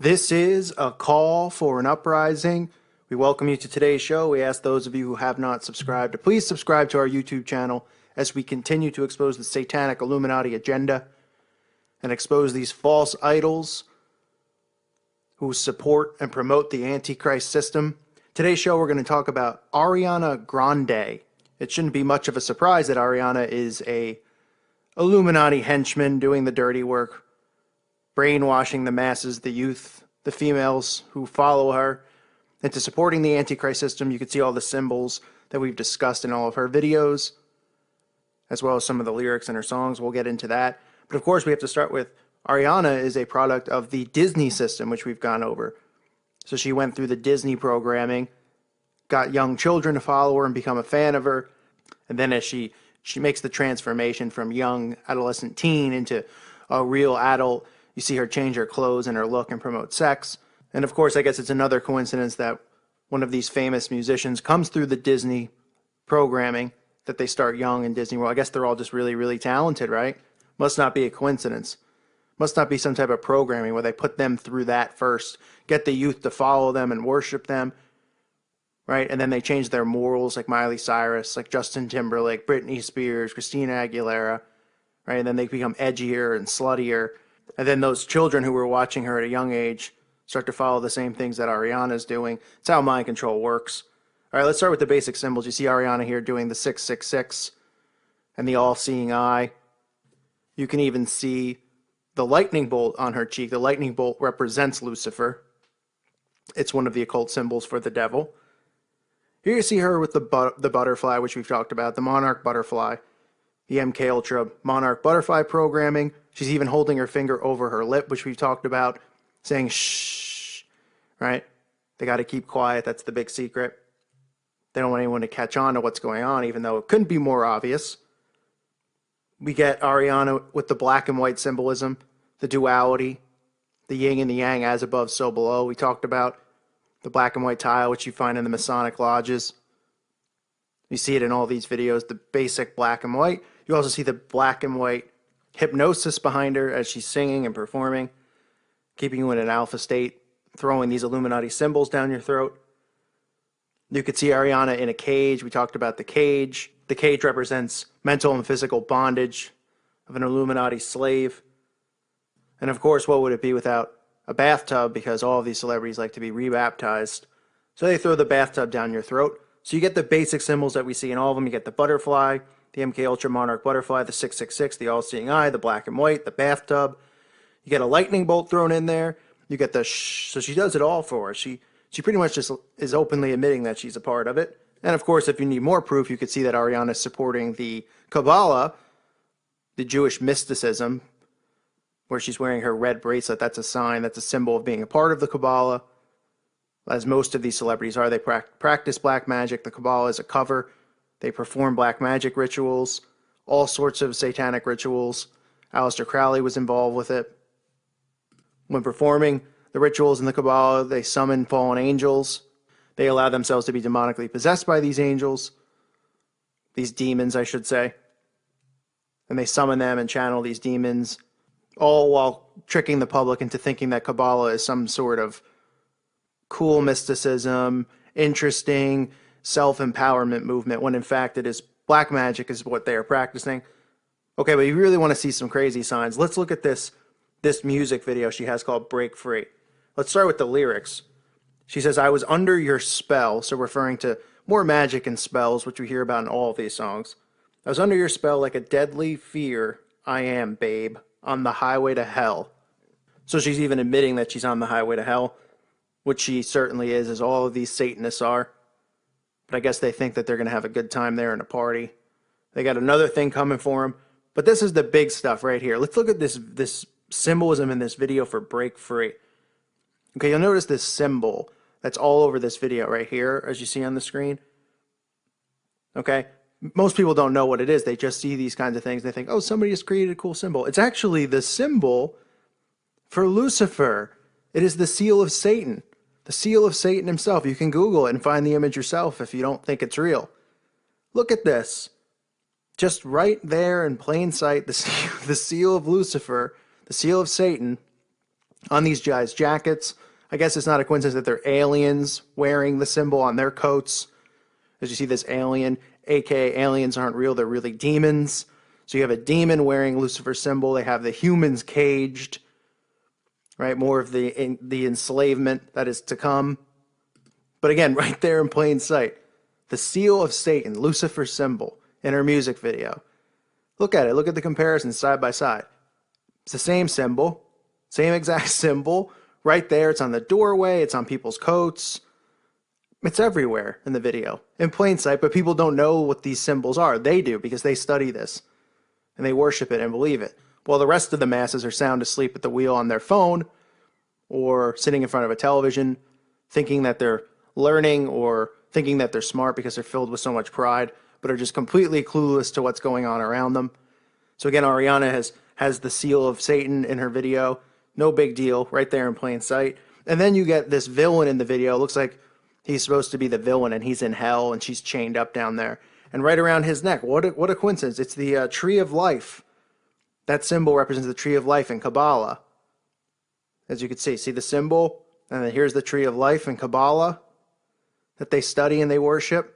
This is a call for an uprising. We welcome you to today's show. We ask those of you who have not subscribed to please subscribe to our YouTube channel as we continue to expose the satanic Illuminati agenda and expose these false idols who support and promote the Antichrist system. Today's show, we're going to talk about Ariana Grande. It shouldn't be much of a surprise that Ariana is a Illuminati henchman doing the dirty work, brainwashing the masses, the youth, the females who follow her into supporting the Antichrist system. You can see all the symbols that we've discussed in all of her videos, as well as some of the lyrics in her songs. We'll get into that. But of course, we have to start with Ariana is a product of the Disney system, which we've gone over. So she went through the Disney programming, got young children to follow her and become a fan of her. And then as she makes the transformation from young adolescent teen into a real adult, you see her change her clothes and her look and promote sex. And of course, I guess it's another coincidence that one of these famous musicians comes through the Disney programming, that they start young in Disney World. I guess they're all just really, really talented, right? Must not be a coincidence. Must not be some type of programming where they put them through that first, get the youth to follow them and worship them, right? And then they change their morals, like Miley Cyrus, like Justin Timberlake, Britney Spears, Christina Aguilera, right? And then they become edgier and sluttier. And then those children who were watching her at a young age start to follow the same things that Ariana's doing. It's how mind control works. All right, let's start with the basic symbols. You see Ariana here doing the 666 and the all-seeing eye. You can even see the lightning bolt on her cheek. The lightning bolt represents Lucifer. It's one of the occult symbols for the devil. Here you see her with the butterfly, which we've talked about, the monarch butterfly, the MK Ultra monarch butterfly programming. She's even holding her finger over her lip, which we've talked about, saying shh, right? They got to keep quiet. That's the big secret. They don't want anyone to catch on to what's going on, even though it couldn't be more obvious. We get Ariana with the black and white symbolism, the duality, the yin and the yang, as above, so below. We talked about the black and white tile, which you find in the Masonic lodges. You see it in all these videos, the basic black and white. You also see the black and white hypnosis behind her as she's singing and performing, keeping you in an alpha state, throwing these Illuminati symbols down your throat. You could see Ariana in a cage. We talked about the cage. The cage represents mental and physical bondage of an Illuminati slave. And of course, what would it be without a bathtub? Because all of these celebrities like to be rebaptized. So they throw the bathtub down your throat. So you get the basic symbols that we see in all of them. You get the butterfly, the MK Ultra Monarch butterfly, the 666, the all-seeing eye, the black and white, the bathtub. You get a lightning bolt thrown in there. You get the shh. So she does it all for us. She pretty much just is openly admitting that she's a part of it. And of course, if you need more proof, you could see that Ariana is supporting the Kabbalah, the Jewish mysticism, where she's wearing her red bracelet. That's a sign, that's a symbol of being a part of the Kabbalah, as most of these celebrities are. They practice black magic. The Kabbalah is a cover. They perform black magic rituals, all sorts of satanic rituals. Aleister Crowley was involved with it. When performing the rituals in the Kabbalah, they summon fallen angels. They allow themselves to be demonically possessed by these angels, these demons, I should say. And they summon them and channel these demons, all while tricking the public into thinking that Kabbalah is some sort of cool mysticism, interesting self-empowerment movement, when in fact it is black magic is what they are practicing. Okay, but you really want to see some crazy signs. Let's look at this music video she has called Break Free. Let's start with the lyrics. She says, "I was under your spell," so referring to more magic and spells, which we hear about in all of these songs. "I was under your spell like a deadly fear. I am, babe, on the highway to hell." So she's even admitting that she's on the highway to hell, which she certainly is, as all of these Satanists are. But I guess they think that they're going to have a good time there in a party. They got another thing coming for them. But this is the big stuff right here. Let's look at this symbolism in this video for Break Free. Okay, you'll notice this symbol that's all over this video right here, as you see on the screen. Okay, most people don't know what it is. They just see these kinds of things. They think, oh, somebody just created a cool symbol. It's actually the symbol for Lucifer. It is the seal of Satan. The seal of Satan himself. You can Google it and find the image yourself if you don't think it's real. Look at this. Just right there in plain sight, the seal of Lucifer, the seal of Satan, on these guys' jackets. I guess it's not a coincidence that they're aliens wearing the symbol on their coats. As you see this alien, aka aliens aren't real, they're really demons. So you have a demon wearing Lucifer's symbol. They have the humans caged, right? More of the enslavement that is to come. But again, right there in plain sight, the seal of Satan, Lucifer's symbol, in her music video. Look at it. Look at the comparison side by side. It's the same symbol, same exact symbol, right there. It's on the doorway. It's on people's coats. It's everywhere in the video, in plain sight, but people don't know what these symbols are. They do, because they study this, and they worship it and believe it. While the rest of the masses are sound asleep at the wheel on their phone, or sitting in front of a television, thinking that they're learning or thinking that they're smart because they're filled with so much pride, but are just completely clueless to what's going on around them. So again, Ariana has the seal of Satan in her video. No big deal, right there in plain sight. And then you get this villain in the video. It looks like he's supposed to be the villain, and he's in hell, and she's chained up down there. And right around his neck, what a coincidence. It's the tree of life. That symbol represents the tree of life in Kabbalah. As you can see the symbol, and then here's the tree of life in Kabbalah that they study and they worship.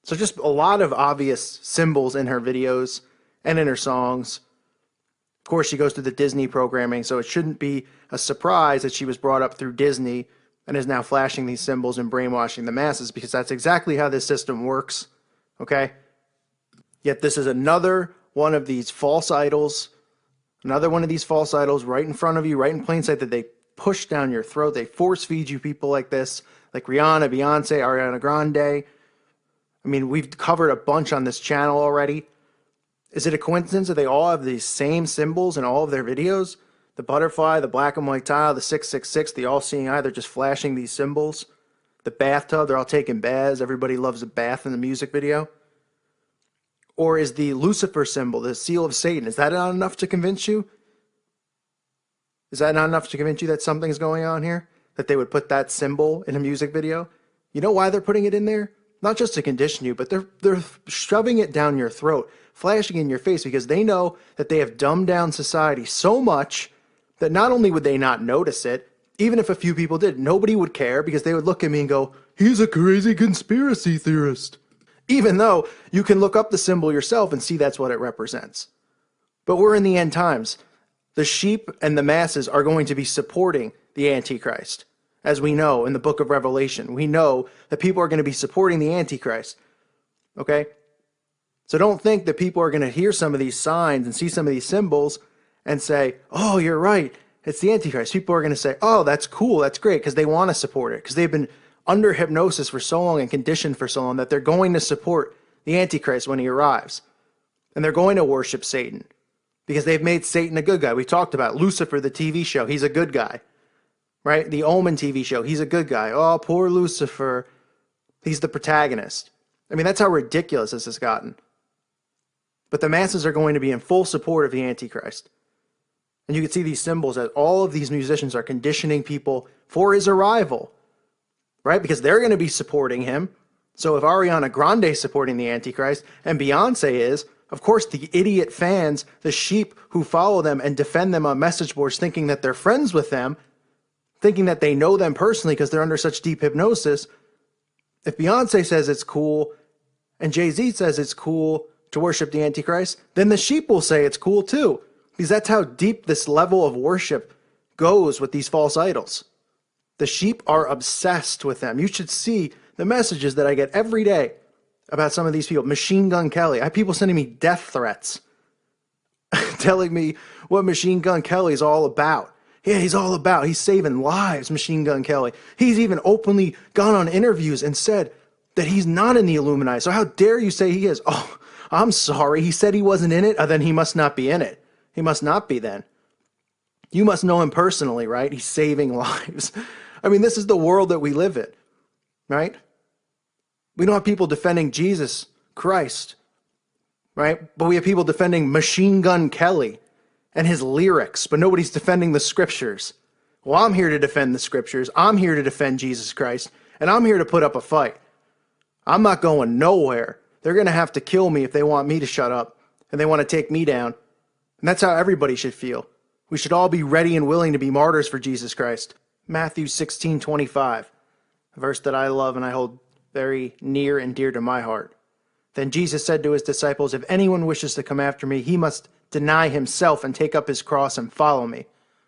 So just a lot of obvious symbols in her videos and in her songs. Of course, she goes through the Disney programming, so it shouldn't be a surprise that she was brought up through Disney and is now flashing these symbols and brainwashing the masses, because that's exactly how this system works, okay? Yet this is another one of these false idols, right in front of you, right in plain sight, that they push down your throat. They force feed you people like this, like Rihanna, Beyonce, Ariana Grande. I mean, we've covered a bunch on this channel already. Is it a coincidence that they all have these same symbols in all of their videos? The butterfly, the black and white tile, the 666, the all-seeing eye, they're just flashing these symbols. The bathtub, they're all taking baths. Everybody loves a bath in the music video. Or is the Lucifer symbol, the seal of Satan, is that not enough to convince you? Is that not enough to convince you that something's going on here? That they would put that symbol in a music video? You know why they're putting it in there? Not just to condition you, but they're shoving it down your throat, flashing in your face, because they know that they have dumbed down society so much that not only would they not notice it, even if a few people did, nobody would care, because they would look at me and go, he's a crazy conspiracy theorist. Even though you can look up the symbol yourself and see that's what it represents. But we're in the end times. The sheep and the masses are going to be supporting the Antichrist. As we know in the book of Revelation, we know that people are going to be supporting the Antichrist. Okay? So don't think that people are going to hear some of these signs and see some of these symbols and say, oh, you're right, it's the Antichrist. People are going to say, oh, that's cool, that's great, because they want to support it, because they've been under hypnosis for so long and conditioned for so long that they're going to support the Antichrist when he arrives. And they're going to worship Satan, because they've made Satan a good guy. We talked about Lucifer, the TV show, he's a good guy. Right? The Omen TV show, he's a good guy. Oh, poor Lucifer, he's the protagonist. I mean, that's how ridiculous this has gotten. But the masses are going to be in full support of the Antichrist. And you can see these symbols that all of these musicians are conditioning people for his arrival. Right? Because they're going to be supporting him. So if Ariana Grande is supporting the Antichrist, and Beyonce is, of course the idiot fans, the sheep who follow them and defend them on message boards thinking that they're friends with them, thinking that they know them personally because they're under such deep hypnosis, if Beyonce says it's cool and Jay-Z says it's cool to worship the Antichrist, then the sheep will say it's cool too. Because that's how deep this level of worship goes with these false idols. The sheep are obsessed with them. You should see the messages that I get every day about some of these people. Machine Gun Kelly. I have people sending me death threats, telling me what Machine Gun Kelly is all about. Yeah, he's saving lives, Machine Gun Kelly. He's even openly gone on interviews and said that he's not in the Illuminati. So how dare you say he is? Oh, I'm sorry. He said he wasn't in it. Then he must not be in it. He must not be then. You must know him personally, right? He's saving lives. I mean, this is the world that we live in, right? We don't have people defending Jesus Christ, right? But we have people defending Machine Gun Kelly and his lyrics, but nobody's defending the scriptures. Well, I'm here to defend the scriptures. I'm here to defend Jesus Christ, and I'm here to put up a fight. I'm not going nowhere. They're going to have to kill me if they want me to shut up, and they want to take me down. And that's how everybody should feel. We should all be ready and willing to be martyrs for Jesus Christ. Matthew 16:25, a verse that I love and I hold very near and dear to my heart. Then Jesus said to his disciples, "If anyone wishes to come after me, he must deny himself and take up his cross and follow me.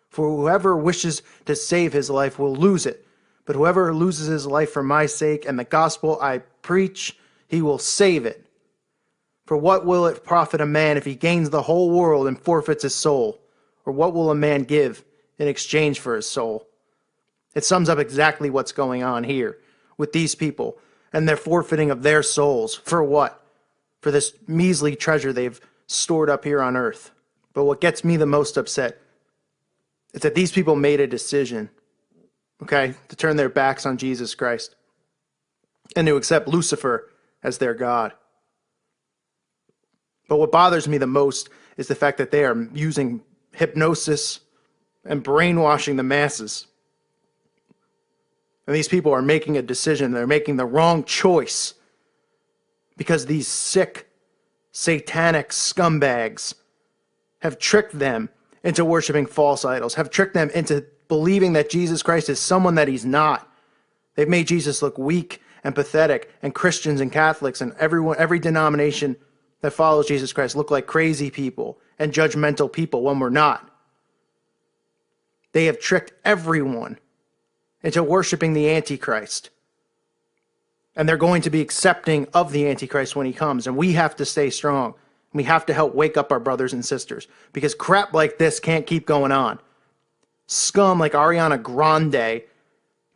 For whoever wishes to save his life will lose it. But whoever loses his life for my sake and the gospel I preach, he will save it. For what will it profit a man if he gains the whole world and forfeits his soul? Or what will a man give in exchange for his soul?" It sums up exactly what's going on here with these people and their forfeiting of their souls. For what? For this measly treasure they've stored up here on earth. But what gets me the most upset is that these people made a decision, okay, to turn their backs on Jesus Christ and to accept Lucifer as their God. But what bothers me the most is the fact that they are using hypnosis and brainwashing the masses. And these people are making a decision. They're making the wrong choice because these sick, satanic scumbags have tricked them into worshiping false idols, have tricked them into believing that Jesus Christ is someone that he's not. They've made Jesus look weak and pathetic, and Christians and Catholics and every denomination that follows Jesus Christ look like crazy people and judgmental people when we're not. They have tricked everyone into worshiping the Antichrist. And they're going to be accepting of the Antichrist when he comes. And we have to stay strong. We have to help wake up our brothers and sisters. Because crap like this can't keep going on. Scum like Ariana Grande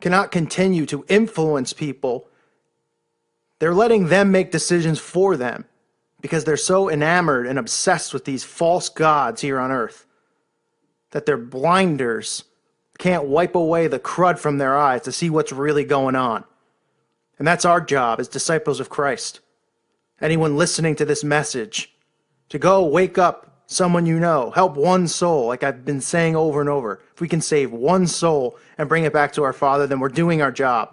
cannot continue to influence people. They're letting them make decisions for them. Because they're so enamored and obsessed with these false gods here on earth that their blinders can't wipe away the crud from their eyes to see what's really going on. And that's our job as disciples of Christ. Anyone listening to this message, to go wake up someone you know, help one soul, like I've been saying over and over. If we can save one soul and bring it back to our Father, then we're doing our job.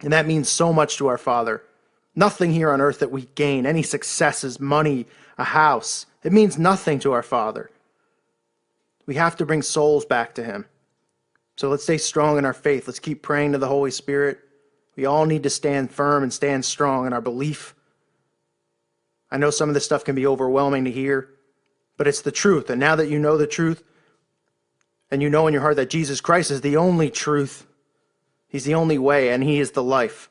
And that means so much to our Father. Nothing here on earth that we gain, any successes, money, a house, it means nothing to our Father. We have to bring souls back to him. So let's stay strong in our faith. Let's keep praying to the Holy Spirit. We all need to stand firm and stand strong in our belief. I know some of this stuff can be overwhelming to hear, but it's the truth. And now that you know the truth, and you know in your heart that Jesus Christ is the only truth, he's the only way, and he is the life.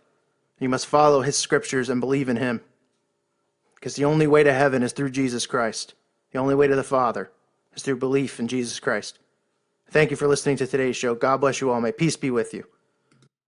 You must follow his scriptures and believe in him. Because the only way to heaven is through Jesus Christ. The only way to the Father is through belief in Jesus Christ. Thank you for listening to today's show. God bless you all. May peace be with you.